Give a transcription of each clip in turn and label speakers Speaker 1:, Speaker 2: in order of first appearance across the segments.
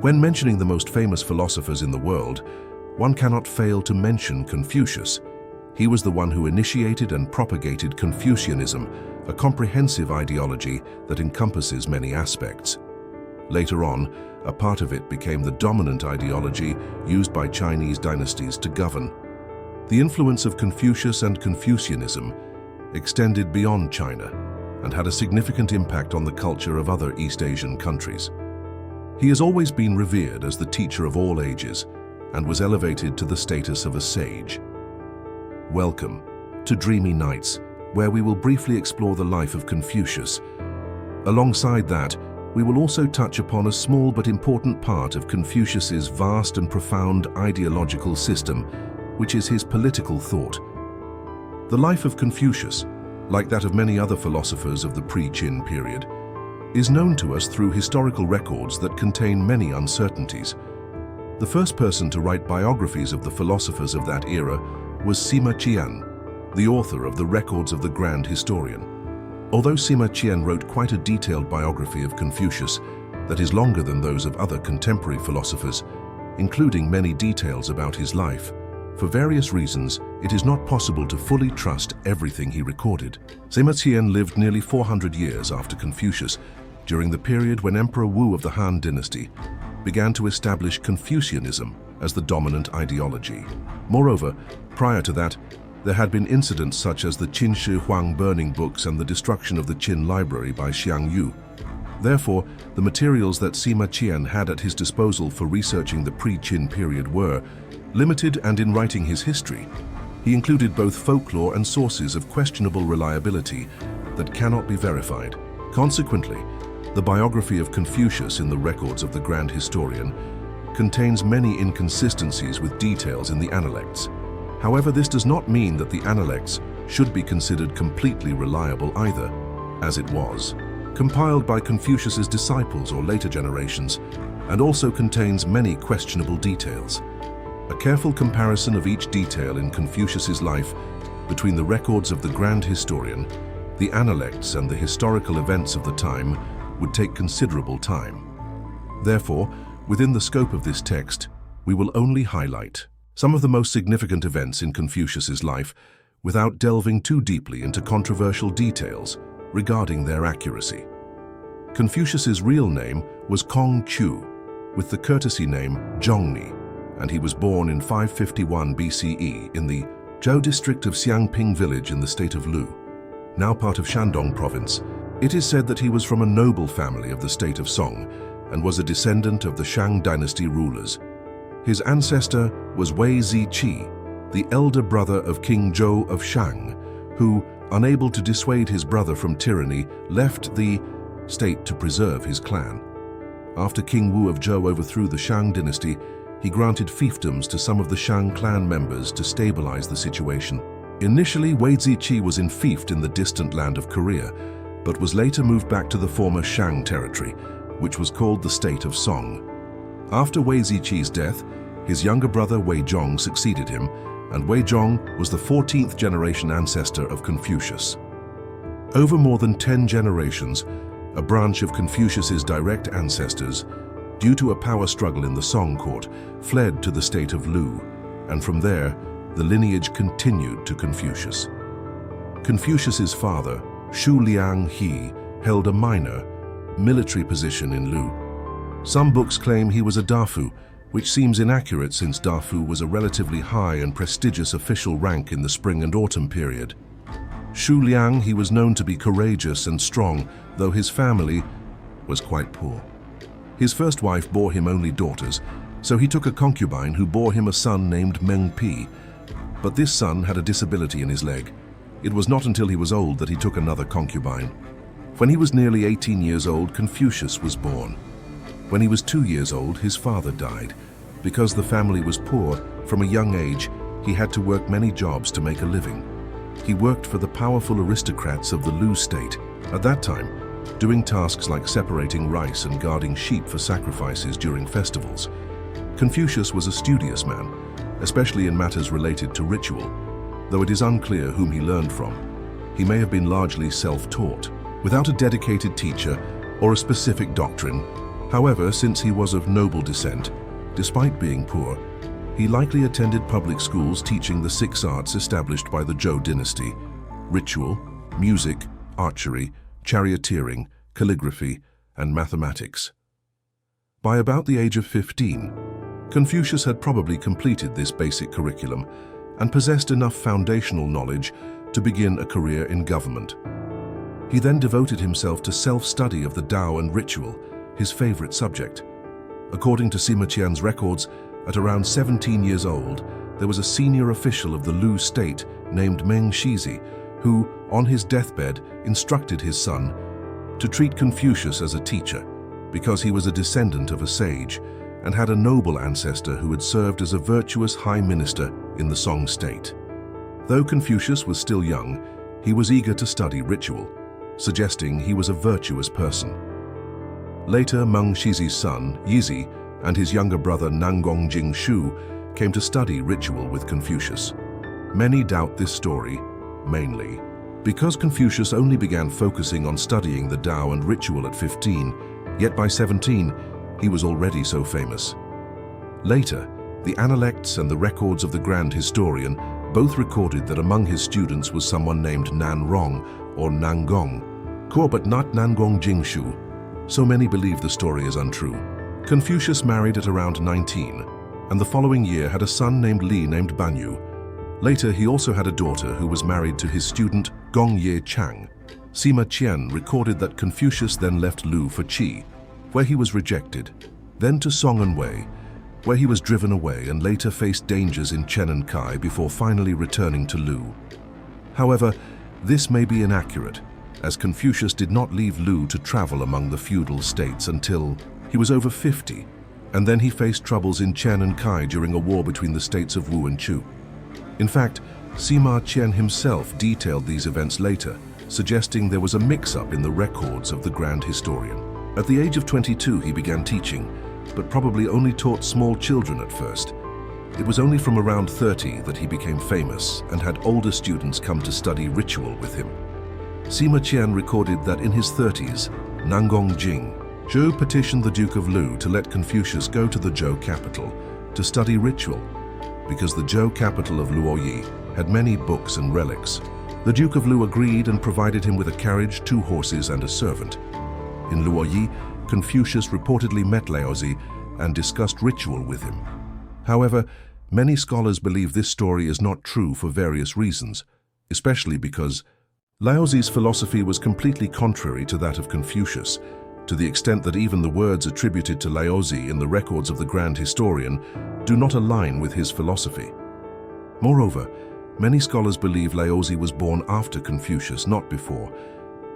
Speaker 1: When mentioning the most famous philosophers in the world, one cannot fail to mention Confucius. He was the one who initiated and propagated Confucianism, a comprehensive ideology that encompasses many aspects. Later on, a part of it became the dominant ideology used by Chinese dynasties to govern. The influence of Confucius and Confucianism extended beyond China and had a significant impact on the culture of other East Asian countries. He has always been revered as the teacher of all ages and was elevated to the status of a sage. Welcome to Dreamy Nights, where we will briefly explore the life of Confucius. Alongside that, we will also touch upon a small but important part of Confucius's vast and profound ideological system, which is his political thought. The life of Confucius, like that of many other philosophers of the pre-Qin period, is known to us through historical records that contain many uncertainties. The first person to write biographies of the philosophers of that era was Sima Qian, the author of the Records of the Grand Historian. Although Sima Qian wrote quite a detailed biography of Confucius that is longer than those of other contemporary philosophers, including many details about his life, for various reasons, it is not possible to fully trust everything he recorded. Sima Qian lived nearly 400 years after Confucius, during the period when Emperor Wu of the Han dynasty began to establish Confucianism as the dominant ideology. Moreover, prior to that, there had been incidents such as the Qin Shi Huang burning books and the destruction of the Qin library by Xiang Yu. Therefore, the materials that Sima Qian had at his disposal for researching the pre-Qin period were limited, and in writing his history, he included both folklore and sources of questionable reliability that cannot be verified. Consequently, the biography of Confucius in the Records of the Grand Historian contains many inconsistencies with details in the Analects. However, this does not mean that the Analects should be considered completely reliable either, as it was compiled by Confucius's disciples or later generations, and also contains many questionable details. A careful comparison of each detail in Confucius's life between the records of the Grand Historian, the Analects, and the historical events of the time would take considerable time. Therefore, within the scope of this text, we will only highlight some of the most significant events in Confucius's life without delving too deeply into controversial details regarding their accuracy. Confucius's real name was Kong Chu, with the courtesy name Zhongni, and he was born in 551 BCE in the Zhou district of Xiangping village in the state of Lu, now part of Shandong province. It is said that he was from a noble family of the state of Song and was a descendant of the Shang dynasty rulers. His ancestor was Wei Ziqi, the elder brother of King Zhou of Shang, who, unable to dissuade his brother from tyranny, left the state to preserve his clan. After King Wu of Zhou overthrew the Shang dynasty, he granted fiefdoms to some of the Shang clan members to stabilize the situation. Initially, Wei Ziqi was enfiefed in the distant land of Korea, but was later moved back to the former Shang territory, which was called the State of Song. After Wei Ziqi's death, his younger brother Wei Zhong succeeded him, and Wei Zhong was the 14th generation ancestor of Confucius. Over more than 10 generations, a branch of Confucius's direct ancestors, due to a power struggle in the Song court, fled to the state of Lu, and from there, the lineage continued to Confucius. Confucius's father, Shu Liang He, held a minor, military position in Lu. Some books claim he was a dafu, which seems inaccurate since dafu was a relatively high and prestigious official rank in the spring and autumn period. Shu Liang He was known to be courageous and strong, though his family was quite poor. His first wife bore him only daughters, so he took a concubine who bore him a son named Meng Pi. But this son had a disability in his leg. It was not until he was old that he took another concubine. When he was nearly 18 years old, Confucius was born. When he was 2 years old, his father died. Because the family was poor, from a young age, he had to work many jobs to make a living. He worked for the powerful aristocrats of the Lu state. At that time, doing tasks like separating rice and guarding sheep for sacrifices during festivals. Confucius was a studious man, especially in matters related to ritual, though it is unclear whom he learned from. He may have been largely self-taught, without a dedicated teacher or a specific doctrine. However, since he was of noble descent, despite being poor, he likely attended public schools teaching the 6 arts established by the Zhou dynasty: ritual, music, archery, charioteering, calligraphy, and mathematics. By about the age of 15, Confucius had probably completed this basic curriculum and possessed enough foundational knowledge to begin a career in government. He then devoted himself to self-study of the Tao and ritual, his favorite subject. According to Sima Qian's records, at around 17 years old, there was a senior official of the Lu state named Meng Shizi who, on his deathbed, instructed his son to treat Confucius as a teacher because he was a descendant of a sage and had a noble ancestor who had served as a virtuous high minister in the Song state. Though Confucius was still young, he was eager to study ritual, suggesting he was a virtuous person. Later, Meng Shizi's son, Yizi, and his younger brother Nangong Jingshu came to study ritual with Confucius. Many doubt this story, mainly because Confucius only began focusing on studying the Tao and ritual at 15, yet by 17, he was already so famous. Later, the Analects and the records of the Grand Historian both recorded that among his students was someone named Nan Rong or Nangong, but not Nangong Jingshu, so many believe the story is untrue. Confucius married at around 19, and the following year had a son named Li named Banyu. Later, he also had a daughter who was married to his student Gong Ye Chang. Sima Qian recorded that Confucius then left Lu for Qi, where he was rejected, then to Song and Wei, where he was driven away and later faced dangers in Chen and Kai before finally returning to Lu. However, this may be inaccurate, as Confucius did not leave Lu to travel among the feudal states until he was over 50, and then he faced troubles in Chen and Kai during a war between the states of Wu and Chu. In fact, Sima Qian himself detailed these events later, suggesting there was a mix-up in the records of the Grand Historian. At the age of 22, he began teaching, but probably only taught small children at first. It was only from around 30 that he became famous and had older students come to study ritual with him. Sima Qian recorded that in his 30s, Nangong Jingshu petitioned the Duke of Lu to let Confucius go to the Zhou capital to study ritual, because the Zhou capital of Luoyi had many books and relics. The Duke of Lu agreed and provided him with a carriage, 2 horses, and a servant. In Luoyi, Confucius reportedly met Laozi and discussed ritual with him. However, many scholars believe this story is not true for various reasons, especially because Laozi's philosophy was completely contrary to that of Confucius, to the extent that even the words attributed to Laozi in the records of the Grand Historian do not align with his philosophy. Moreover, many scholars believe Laozi was born after Confucius, not before,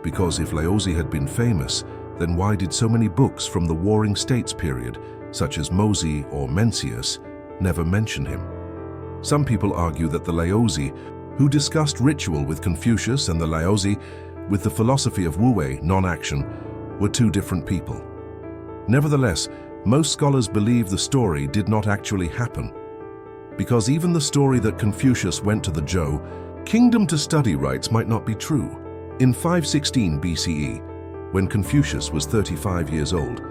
Speaker 1: because if Laozi had been famous, then why did so many books from the Warring States period, such as Mozi or Mencius, never mention him? Some people argue that the Laozi, who discussed ritual with Confucius, and the Laozi, with the philosophy of Wu-wei, non-action, were 2 different people. Nevertheless, most scholars believe the story did not actually happen, because even the story that Confucius went to the Zhou kingdom to study rites might not be true. In 516 BCE, when Confucius was 35 years old,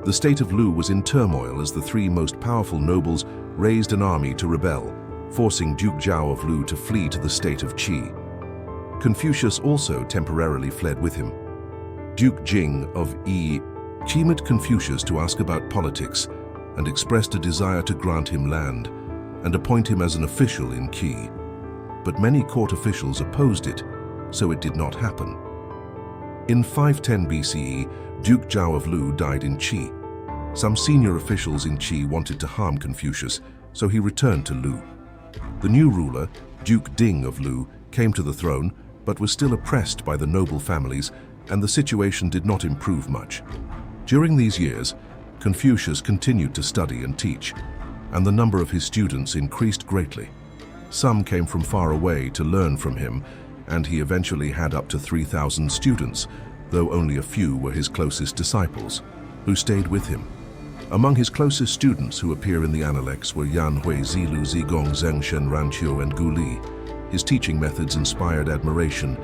Speaker 1: the state of Lu was in turmoil as the 3 most powerful nobles raised an army to rebel, forcing Duke Zhao of Lu to flee to the state of Qi. Confucius also temporarily fled with him. Duke Jing of Yi met Confucius to ask about politics and expressed a desire to grant him land and appoint him as an official in Qi. But many court officials opposed it, so it did not happen. In 510 BCE, Duke Zhao of Lu died in Qi. Some senior officials in Qi wanted to harm Confucius, so he returned to Lu. The new ruler, Duke Ding of Lu, came to the throne, but was still oppressed by the noble families, and the situation did not improve much. During these years, Confucius continued to study and teach, and the number of his students increased greatly. Some came from far away to learn from him, and he eventually had up to 3,000 students, though only a few were his closest disciples, who stayed with him. Among his closest students who appear in the Analects were Yan Hui, Zilu, Zigong, Zheng Shen, Ranqiu, and Gu Li. His teaching methods inspired admiration,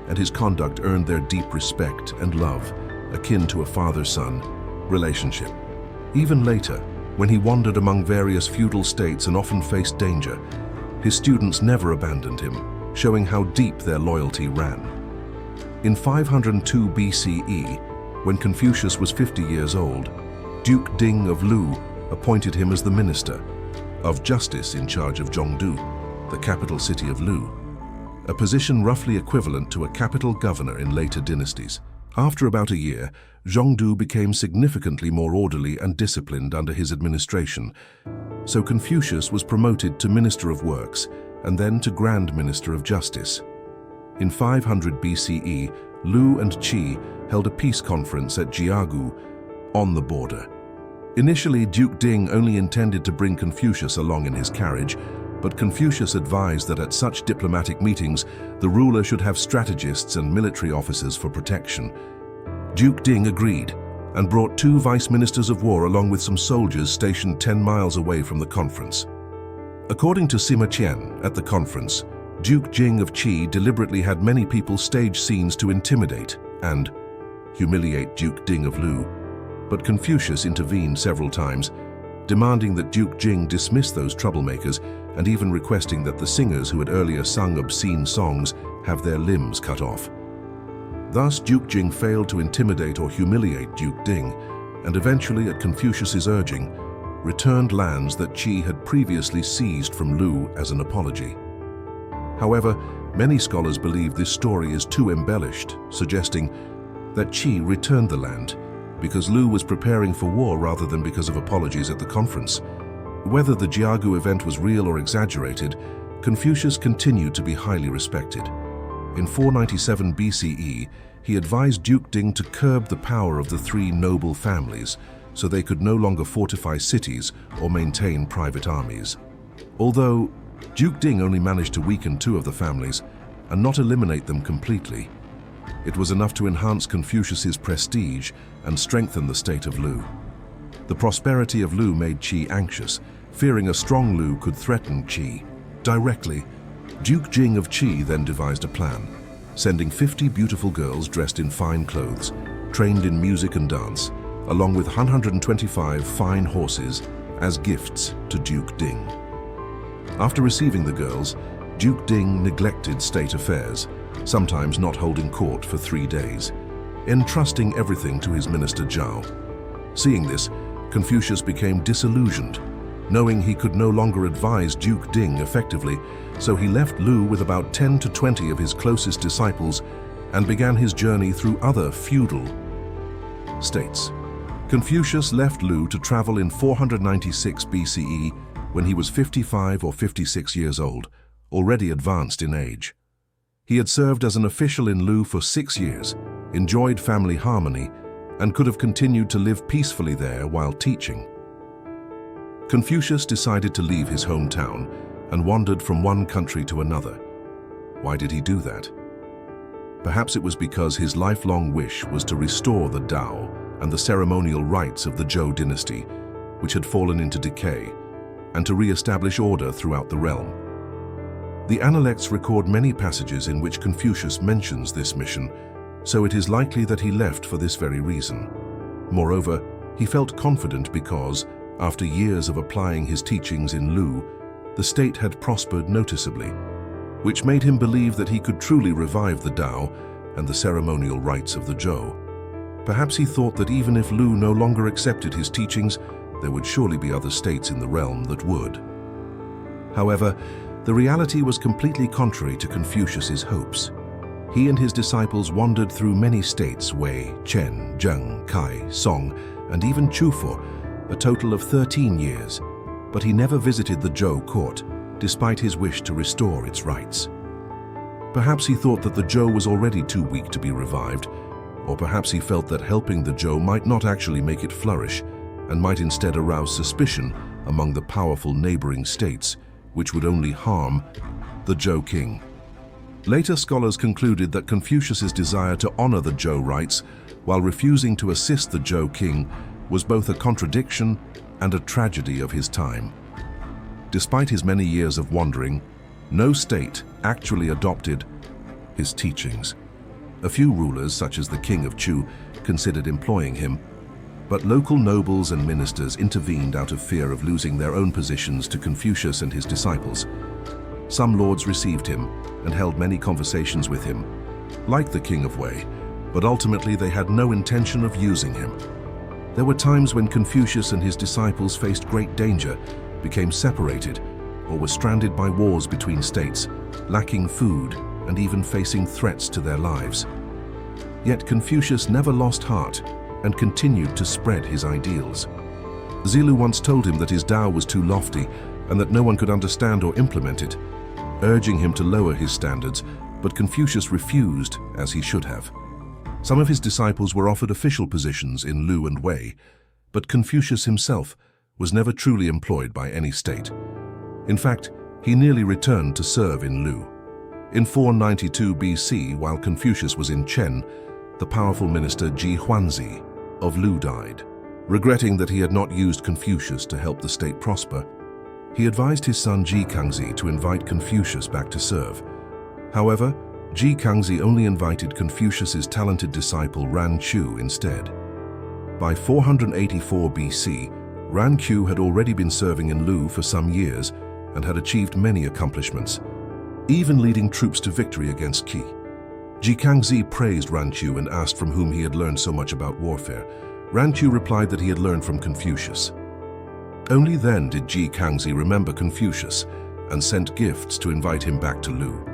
Speaker 1: and his conduct earned their deep respect and love, akin to a father-son, relationship. Even later, when he wandered among various feudal states and often faced danger, his students never abandoned him, showing how deep their loyalty ran. In 502 BCE, when Confucius was 50 years old, Duke Ding of Lu appointed him as the minister of justice in charge of Zhongdu, the capital city of Lu, a position roughly equivalent to a capital governor in later dynasties. After about a year, Zhongdu became significantly more orderly and disciplined under his administration, so Confucius was promoted to Minister of Works and then to Grand Minister of Justice. In 500 BCE, Lu and Qi held a peace conference at Jiagu on the border. Initially, Duke Ding only intended to bring Confucius along in his carriage, but Confucius advised that at such diplomatic meetings, the ruler should have strategists and military officers for protection. Duke Ding agreed and brought 2 vice ministers of war along with some soldiers stationed 10 miles away from the conference. According to Sima Qian, at the conference, Duke Jing of Qi deliberately had many people stage scenes to intimidate and humiliate Duke Ding of Lu, but Confucius intervened several times, demanding that Duke Jing dismiss those troublemakers and even requesting that the singers who had earlier sung obscene songs have their limbs cut off. Thus, Duke Jing failed to intimidate or humiliate Duke Ding, and eventually, at Confucius's urging, returned lands that Qi had previously seized from Lu as an apology. However, many scholars believe this story is too embellished, suggesting that Qi returned the land because Lu was preparing for war rather than because of apologies at the conference. Whether the Jiagu event was real or exaggerated, Confucius continued to be highly respected. In 497 BCE, he advised Duke Ding to curb the power of the 3 noble families so they could no longer fortify cities or maintain private armies. Although Duke Ding only managed to weaken 2 of the families and not eliminate them completely, it was enough to enhance Confucius's prestige and strengthen the state of Lu. The prosperity of Lu made Qi anxious, fearing a strong Lu could threaten Qi directly. Duke Jing of Qi then devised a plan, sending 50 beautiful girls dressed in fine clothes, trained in music and dance, along with 125 fine horses as gifts to Duke Ding. After receiving the girls, Duke Ding neglected state affairs, sometimes not holding court for 3 days, entrusting everything to his minister Zhao. Seeing this, Confucius became disillusioned, knowing he could no longer advise Duke Ding effectively, so he left Lu with about 10 to 20 of his closest disciples and began his journey through other feudal states. Confucius left Lu to travel in 496 BCE when he was 55 or 56 years old, already advanced in age. He had served as an official in Lu for 6 years, enjoyed family harmony, and could have continued to live peacefully there while teaching. Confucius decided to leave his hometown and wandered from one country to another. Why did he do that? Perhaps it was because his lifelong wish was to restore the Tao and the ceremonial rites of the Zhou dynasty, which had fallen into decay, and to re-establish order throughout the realm. The Analects record many passages in which Confucius mentions this mission, so it is likely that he left for this very reason. Moreover, he felt confident because, after years of applying his teachings in Lu, the state had prospered noticeably, which made him believe that he could truly revive the Tao and the ceremonial rites of the Zhou. Perhaps he thought that even if Lu no longer accepted his teachings, there would surely be other states in the realm that would. However, the reality was completely contrary to Confucius's hopes. He and his disciples wandered through many states: Wei, Chen, Zheng, Kai, Song, and even Chufor, a total of 13 years, but he never visited the Zhou court, despite his wish to restore its rights. Perhaps he thought that the Zhou was already too weak to be revived, or perhaps he felt that helping the Zhou might not actually make it flourish, and might instead arouse suspicion among the powerful neighboring states, which would only harm the Zhou king. Later scholars concluded that Confucius's desire to honor the Zhou rites while refusing to assist the Zhou king was both a contradiction and a tragedy of his time. Despite his many years of wandering, no state actually adopted his teachings. A few rulers, such as the king of Chu, considered employing him, But local nobles and ministers intervened out of fear of losing their own positions to Confucius and his disciples. Some lords received him and held many conversations with him, like the King of Wei, but ultimately they had no intention of using him. There were times when Confucius and his disciples faced great danger, became separated, or were stranded by wars between states, lacking food and even facing threats to their lives. Yet Confucius never lost heart and continued to spread his ideals. Zilu once told him that his Tao was too lofty and that no one could understand or implement it, urging him to lower his standards, but Confucius refused, as he should have. Some of his disciples were offered official positions in Lu and Wei, but Confucius himself was never truly employed by any state. In fact, he nearly returned to serve in Lu. In 492 BC, while Confucius was in Chen, the powerful minister Ji Huanzi of Lu died. Regretting that he had not used Confucius to help the state prosper, he advised his son Ji Kangzi to invite Confucius back to serve. However, Ji Kangzi only invited Confucius's talented disciple Ran Chu instead. By 484 BC, Ran Chu had already been serving in Lu for some years and had achieved many accomplishments, even leading troops to victory against Qi. Ji Kangzi praised Ran Chu and asked from whom he had learned so much about warfare. Ran Chu replied that he had learned from Confucius. Only then did Ji Kangzi remember Confucius and sent gifts to invite him back to Lu.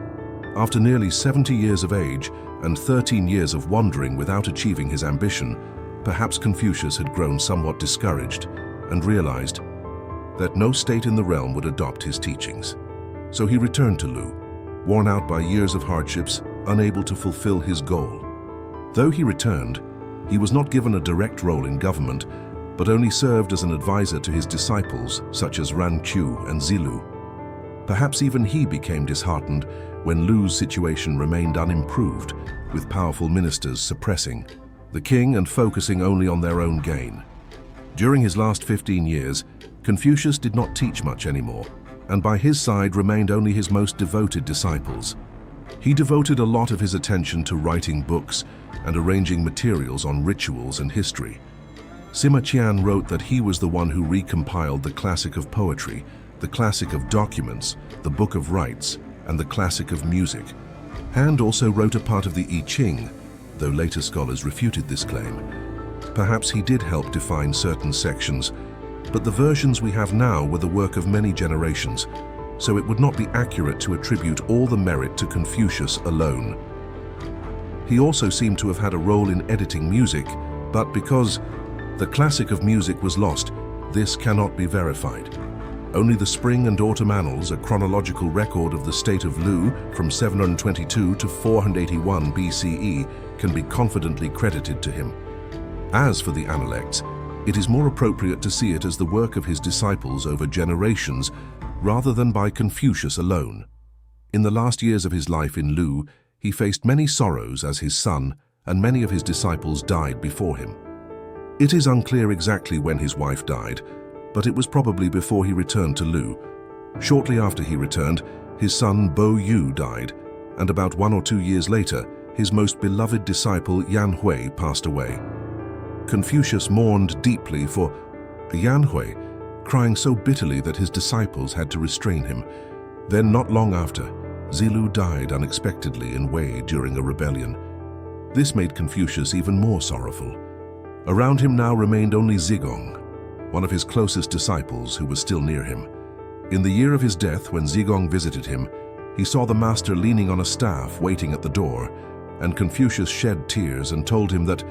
Speaker 1: After nearly 70 years of age and 13 years of wandering without achieving his ambition, perhaps Confucius had grown somewhat discouraged and realized that no state in the realm would adopt his teachings. So he returned to Lu, worn out by years of hardships, unable to fulfill his goal. Though he returned, he was not given a direct role in government, but only served as an advisor to his disciples such as Ran Chu and Zilu. Perhaps even he became disheartened when Lu's situation remained unimproved, with powerful ministers suppressing the king and focusing only on their own gain. During his last 15 years, Confucius did not teach much anymore, and by his side remained only his most devoted disciples. He devoted a lot of his attention to writing books and arranging materials on rituals and history. Sima Qian wrote that he was the one who recompiled the classic of poetry, the classic of documents, the book of rites, and the classic of music. Han also wrote a part of the I Ching, though later scholars refuted this claim. Perhaps he did help define certain sections, but the versions we have now were the work of many generations, so it would not be accurate to attribute all the merit to Confucius alone. He also seemed to have had a role in editing music, but because the classic of music was lost, this cannot be verified. Only the Spring and Autumn Annals, a chronological record of the state of Lu from 722 to 481 BCE, can be confidently credited to him. As for the Analects, it is more appropriate to see it as the work of his disciples over generations rather than by Confucius alone. In the last years of his life in Lu, he faced many sorrows as his son, and many of his disciples died before him. It is unclear exactly when his wife died, but it was probably before he returned to Lu. Shortly after he returned, his son Bo Yu died, and about 1 or 2 years later, his most beloved disciple Yan Hui passed away. Confucius mourned deeply for Yan Hui, crying so bitterly that his disciples had to restrain him. Then, not long after, Zilu died unexpectedly in Wei during a rebellion. This made Confucius even more sorrowful. Around him now remained only Zigong, one of his closest disciples who was still near him. In the year of his death, when Zigong visited him, he saw the master leaning on a staff waiting at the door, and Confucius shed tears and told him that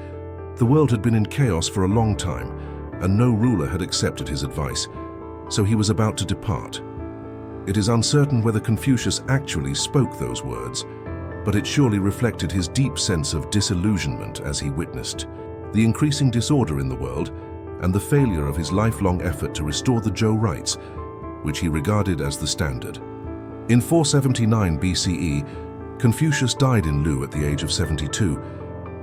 Speaker 1: the world had been in chaos for a long time, and no ruler had accepted his advice, so he was about to depart. It is uncertain whether Confucius actually spoke those words, but it surely reflected his deep sense of disillusionment as he witnessed the increasing disorder in the world and the failure of his lifelong effort to restore the Zhou rites, which he regarded as the standard. In 479 BCE, Confucius died in Lu at the age of 72.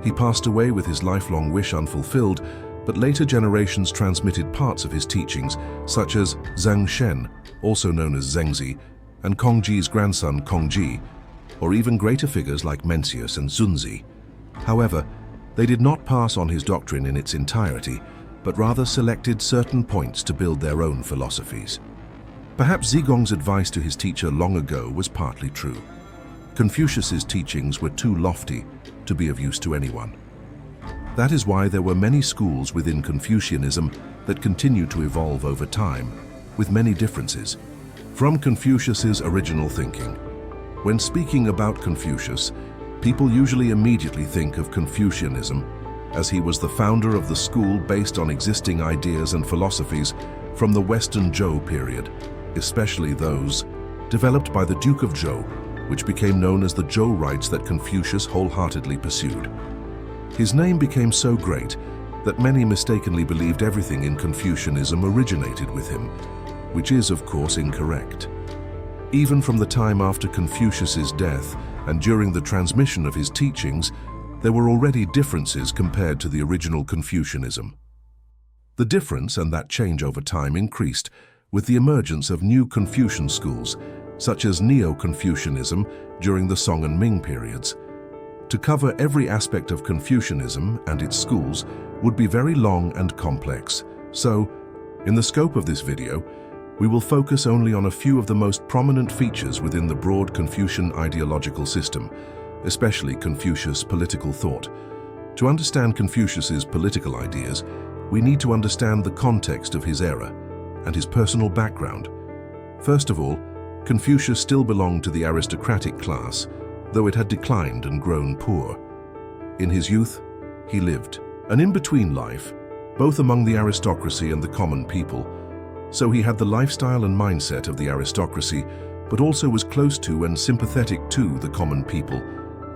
Speaker 1: He passed away with his lifelong wish unfulfilled, but later generations transmitted parts of his teachings, such as Zheng Shen, also known as Zhengzi, and Kongji's grandson Kongji, or even greater figures like Mencius and Zunzi. However, they did not pass on his doctrine in its entirety, but rather selected certain points to build their own philosophies. Perhaps Zigong's advice to his teacher long ago was partly true. Confucius's teachings were too lofty to be of use to anyone. That is why there were many schools within Confucianism that continue to evolve over time, with many differences. From Confucius's original thinking. When speaking about Confucius, people usually immediately think of Confucianism, as he was the founder of the school based on existing ideas and philosophies from the Western Zhou period, especially those developed by the Duke of Zhou, which became known as the Zhou rites that Confucius wholeheartedly pursued. His name became so great that many mistakenly believed everything in Confucianism originated with him, which is, of course, incorrect. Even from the time after Confucius's death and during the transmission of his teachings, there were already differences compared to the original Confucianism. The difference and that change over time increased with the emergence of new Confucian schools, such as Neo-Confucianism during the Song and Ming periods. To cover every aspect of Confucianism and its schools would be very long and complex, so, in the scope of this video, we will focus only on a few of the most prominent features within the broad Confucian ideological system, especially Confucius' political thought. To understand Confucius's political ideas, we need to understand the context of his era and his personal background. First of all, Confucius still belonged to the aristocratic class, though it had declined and grown poor. In his youth, he lived an in-between life, both among the aristocracy and the common people. So he had the lifestyle and mindset of the aristocracy, but also was close to and sympathetic to the common people,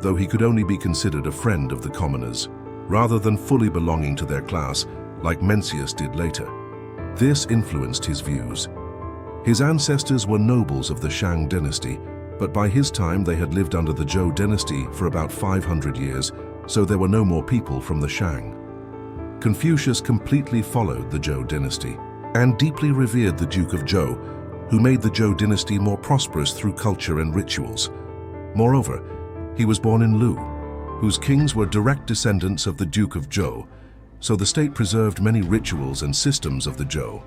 Speaker 1: though he could only be considered a friend of the commoners, rather than fully belonging to their class, like Mencius did later. This influenced his views. His ancestors were nobles of the Shang dynasty, but by his time they had lived under the Zhou dynasty for about 500 years, so there were no more people from the Shang. Confucius completely followed the Zhou dynasty and deeply revered the Duke of Zhou, who made the Zhou dynasty more prosperous through culture and rituals. Moreover, he was born in Lu, whose kings were direct descendants of the Duke of Zhou, so the state preserved many rituals and systems of the Zhou.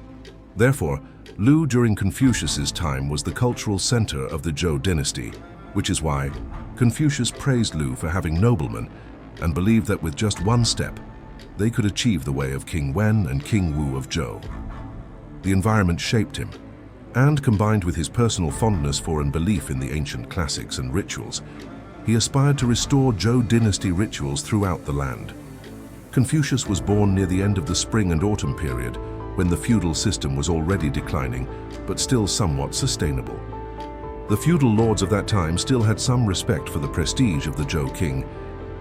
Speaker 1: Therefore, Lu during Confucius's time was the cultural center of the Zhou dynasty, which is why Confucius praised Lu for having noblemen and believed that with just one step, they could achieve the way of King Wen and King Wu of Zhou. The environment shaped him, and combined with his personal fondness for and belief in the ancient classics and rituals, he aspired to restore Zhou dynasty rituals throughout the land. Confucius was born near the end of the spring and autumn period, when the feudal system was already declining, but still somewhat sustainable. The feudal lords of that time still had some respect for the prestige of the Zhou king,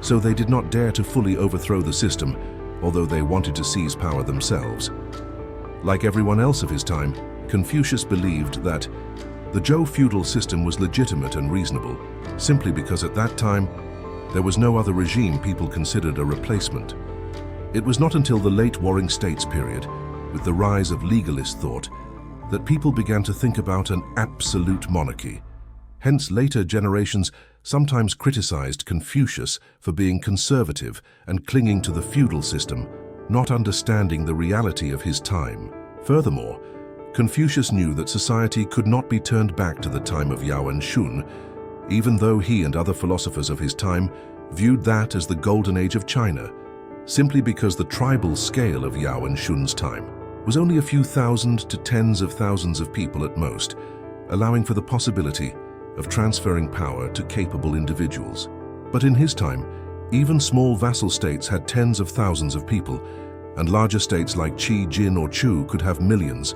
Speaker 1: so they did not dare to fully overthrow the system, although they wanted to seize power themselves. Like everyone else of his time, Confucius believed that the Zhou feudal system was legitimate and reasonable, simply because at that time, there was no other regime people considered a replacement. It was not until the late Warring States period, with the rise of legalist thought, that people began to think about an absolute monarchy. Hence, later generations sometimes criticized Confucius for being conservative and clinging to the feudal system, not understanding the reality of his time. Furthermore, Confucius knew that society could not be turned back to the time of Yao and Shun, even though he and other philosophers of his time viewed that as the golden age of China, simply because the tribal scale of Yao and Shun's time was only a few thousand to tens of thousands of people at most, allowing for the possibility of transferring power to capable individuals. But in his time, even small vassal states had tens of thousands of people, and larger states like Qi, Jin, or Chu could have millions.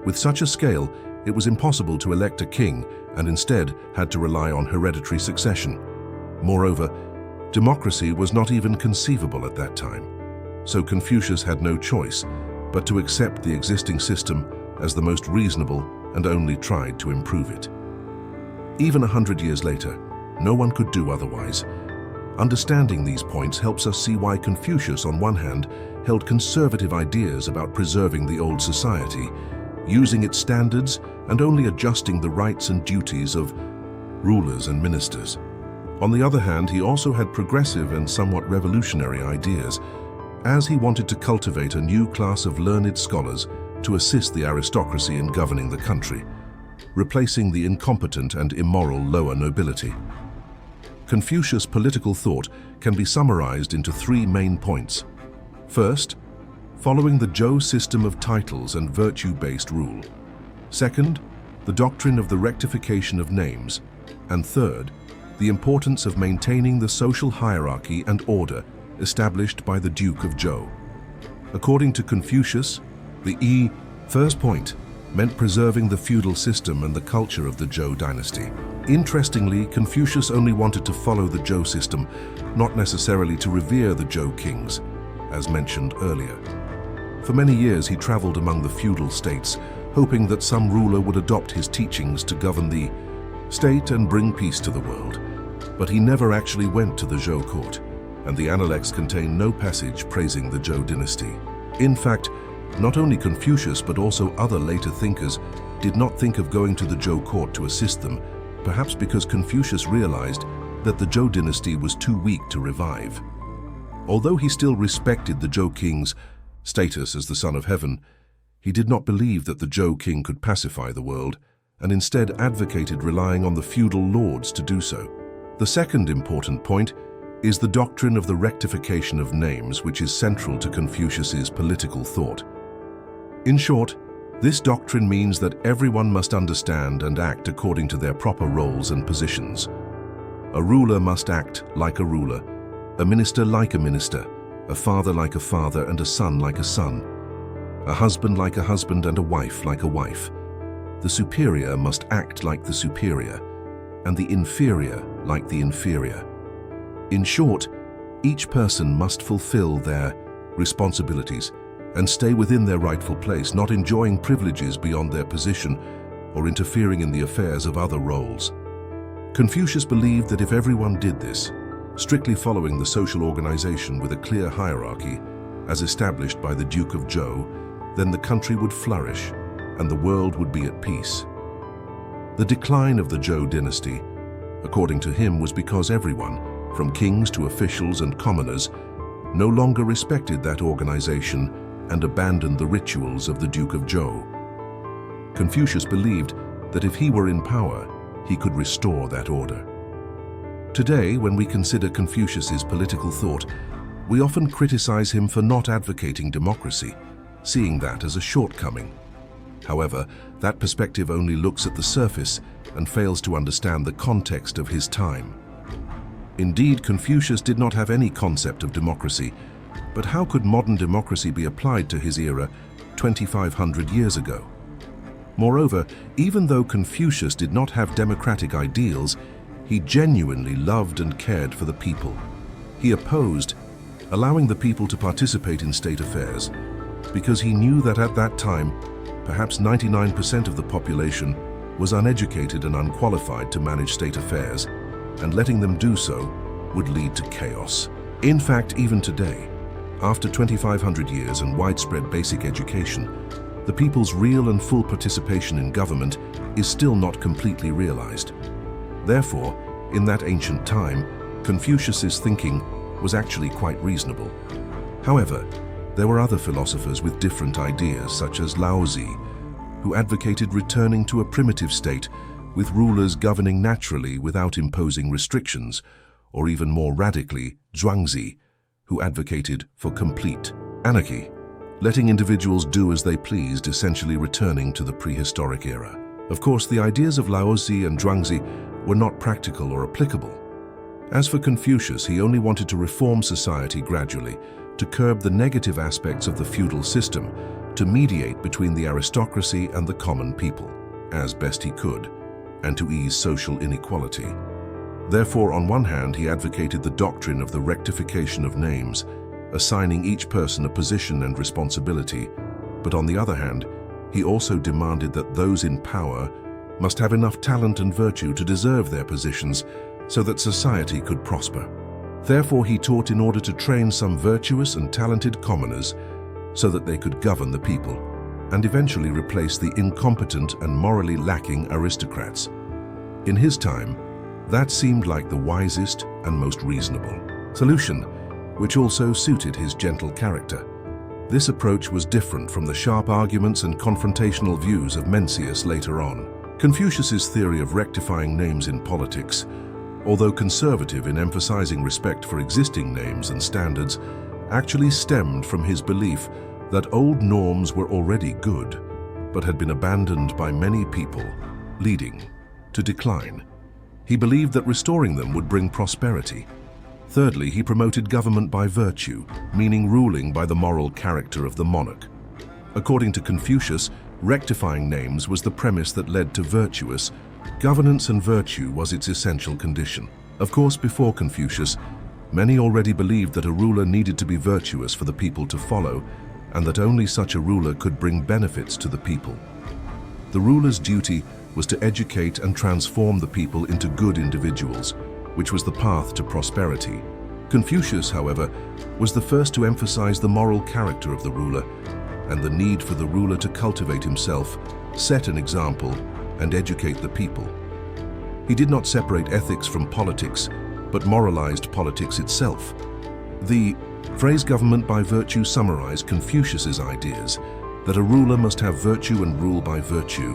Speaker 1: With such a scale, it was impossible to elect a king and instead had to rely on hereditary succession. Moreover, democracy was not even conceivable at that time. So Confucius had no choice but to accept the existing system as the most reasonable and only tried to improve it. Even 100 years later, no one could do otherwise. Understanding these points helps us see why Confucius, on one hand, held conservative ideas about preserving the old society, using its standards and only adjusting the rights and duties of rulers and ministers. On the other hand, he also had progressive and somewhat revolutionary ideas, as he wanted to cultivate a new class of learned scholars to assist the aristocracy in governing the country, replacing the incompetent and immoral lower nobility. Confucius' political thought can be summarized into three main points. First, following the Zhou system of titles and virtue-based rule. Second, the doctrine of the rectification of names. And third, the importance of maintaining the social hierarchy and order established by the Duke of Zhou. According to Confucius, the first point meant preserving the feudal system and the culture of the Zhou dynasty. Interestingly, Confucius only wanted to follow the Zhou system, not necessarily to revere the Zhou kings, as mentioned earlier. For many years he traveled among the feudal states, hoping that some ruler would adopt his teachings to govern the state and bring peace to the world. But he never actually went to the Zhou court, and the Analects contain no passage praising the Zhou dynasty. In fact, not only Confucius but also other later thinkers did not think of going to the Zhou court to assist them, perhaps because Confucius realized that the Zhou dynasty was too weak to revive. Although he still respected the Zhou king's status as the son of heaven, he did not believe that the Zhou king could pacify the world, and instead advocated relying on the feudal lords to do so. The second important point is the doctrine of the rectification of names, which is central to Confucius's political thought. In short, this doctrine means that everyone must understand and act according to their proper roles and positions. A ruler must act like a ruler, a minister like a minister, a father like a father and a son like a son, a husband like a husband and a wife like a wife. The superior must act like the superior, and the inferior like the inferior. In short, each person must fulfill their responsibilities and stay within their rightful place, not enjoying privileges beyond their position or interfering in the affairs of other roles. Confucius believed that if everyone did this, strictly following the social organization with a clear hierarchy, as established by the Duke of Zhou, then the country would flourish and the world would be at peace. The decline of the Zhou dynasty, according to him, was because everyone, from kings to officials and commoners, no longer respected that organization and abandoned the rituals of the Duke of Zhou. Confucius believed that if he were in power, he could restore that order. Today, when we consider Confucius's political thought, we often criticize him for not advocating democracy, seeing that as a shortcoming. However, that perspective only looks at the surface and fails to understand the context of his time. Indeed, Confucius did not have any concept of democracy, but how could modern democracy be applied to his era 2,500 years ago? Moreover, even though Confucius did not have democratic ideals, he genuinely loved and cared for the people. He opposed allowing the people to participate in state affairs because he knew that at that time, perhaps 99% of the population was uneducated and unqualified to manage state affairs, and letting them do so would lead to chaos. In fact, even today, after 2,500 years and widespread basic education, the people's real and full participation in government is still not completely realized. Therefore, in that ancient time, Confucius's thinking was actually quite reasonable. However, there were other philosophers with different ideas, such as Laozi, who advocated returning to a primitive state with rulers governing naturally without imposing restrictions, or even more radically, Zhuangzi, who advocated for complete anarchy, letting individuals do as they pleased, essentially returning to the prehistoric era. Of course, the ideas of Laozi and Zhuangzi were not practical or applicable. As for Confucius, he only wanted to reform society gradually, to curb the negative aspects of the feudal system, to mediate between the aristocracy and the common people, as best he could, and to ease social inequality. Therefore, on one hand, he advocated the doctrine of the rectification of names, assigning each person a position and responsibility, but on the other hand, he also demanded that those in power must have enough talent and virtue to deserve their positions so that society could prosper. Therefore, he taught in order to train some virtuous and talented commoners so that they could govern the people, and eventually replace the incompetent and morally lacking aristocrats. In his time, that seemed like the wisest and most reasonable solution. which also suited his gentle character. This approach was different from the sharp arguments and confrontational views of Mencius later on. Confucius's theory of rectifying names in politics, although conservative in emphasizing respect for existing names and standards, actually stemmed from his belief that old norms were already good, but had been abandoned by many people, leading to decline. He believed that restoring them would bring prosperity. Thirdly, he promoted government by virtue, meaning ruling by the moral character of the monarch. According to Confucius, rectifying names was the premise that led to virtuous governance, and virtue was its essential condition. Of course, before Confucius, many already believed that a ruler needed to be virtuous for the people to follow, and that only such a ruler could bring benefits to the people. The ruler's duty was to educate and transform the people into good individuals, which was the path to prosperity. Confucius, however, was the first to emphasize the moral character of the ruler and the need for the ruler to cultivate himself, set an example, and educate the people. He did not separate ethics from politics, but moralized politics itself. The phrase government by virtue summarized Confucius's ideas that a ruler must have virtue and rule by virtue,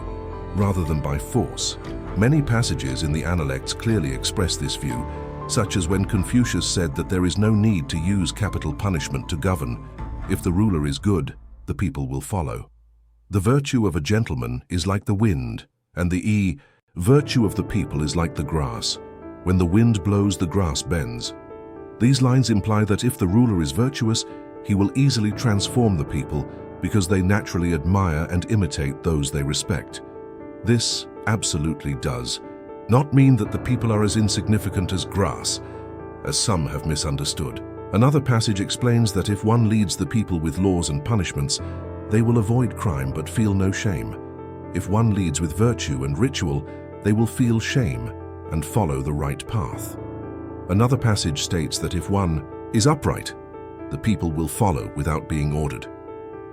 Speaker 1: rather than by force. Many passages in the Analects clearly express this view, such as when Confucius said that there is no need to use capital punishment to govern. If the ruler is good, the people will follow. The virtue of a gentleman is like the wind, and the virtue of the people is like the grass. When the wind blows, the grass bends. These lines imply that if the ruler is virtuous, he will easily transform the people because they naturally admire and imitate those they respect. This absolutely does not mean that the people are as insignificant as grass, as some have misunderstood. Another passage explains that if one leads the people with laws and punishments, they will avoid crime but feel no shame. If one leads with virtue and ritual, they will feel shame and follow the right path. Another passage states that if one is upright, the people will follow without being ordered.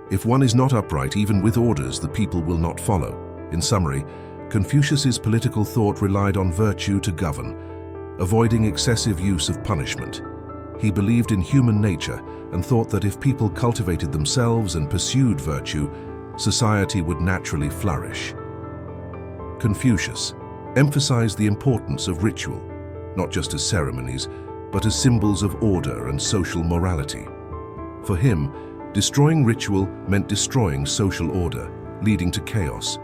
Speaker 1: If one is not upright, even with orders, the people will not follow. In summary, Confucius's political thought relied on virtue to govern, avoiding excessive use of punishment. He believed in human nature and thought that if people cultivated themselves and pursued virtue, society would naturally flourish. Confucius emphasized the importance of ritual, not just as ceremonies, but as symbols of order and social morality. For him, destroying ritual meant destroying social order, leading to chaos.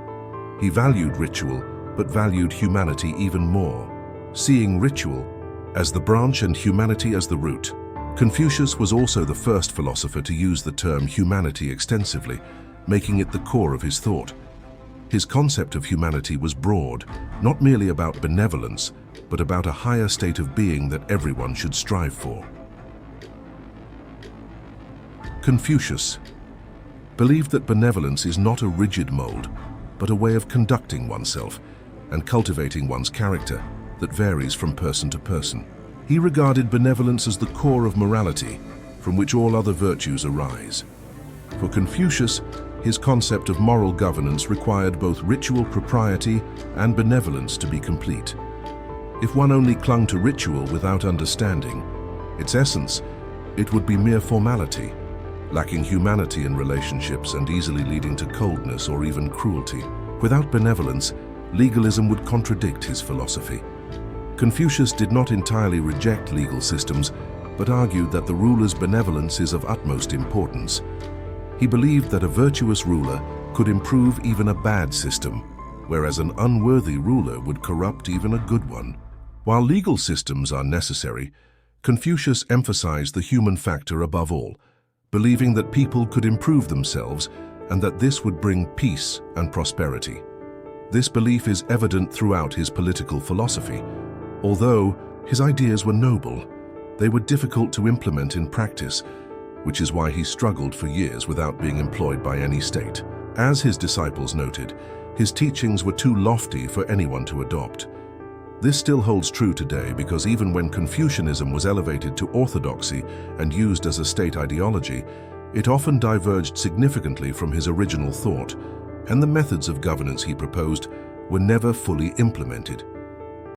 Speaker 1: He valued ritual, but valued humanity even more, seeing ritual as the branch and humanity as the root. Confucius was also the first philosopher to use the term humanity extensively, making it the core of his thought. His concept of humanity was broad, not merely about benevolence, but about a higher state of being that everyone should strive for. Confucius believed that benevolence is not a rigid mold, but a way of conducting oneself and cultivating one's character that varies from person to person. He regarded benevolence as the core of morality, from which all other virtues arise. For Confucius, his concept of moral governance required both ritual propriety and benevolence to be complete. If one only clung to ritual without understanding its essence, it would be mere formality, lacking humanity in relationships and easily leading to coldness or even cruelty. Without benevolence, legalism would contradict his philosophy. Confucius did not entirely reject legal systems, but argued that the ruler's benevolence is of utmost importance. He believed that a virtuous ruler could improve even a bad system, whereas an unworthy ruler would corrupt even a good one. While legal systems are necessary, Confucius emphasized the human factor above all, believing that people could improve themselves and that this would bring peace and prosperity. This belief is evident throughout his political philosophy. Although his ideas were noble, they were difficult to implement in practice, which is why he struggled for years without being employed by any state. As his disciples noted, his teachings were too lofty for anyone to adopt. This still holds true today because even when Confucianism was elevated to orthodoxy and used as a state ideology, it often diverged significantly from his original thought, and the methods of governance he proposed were never fully implemented.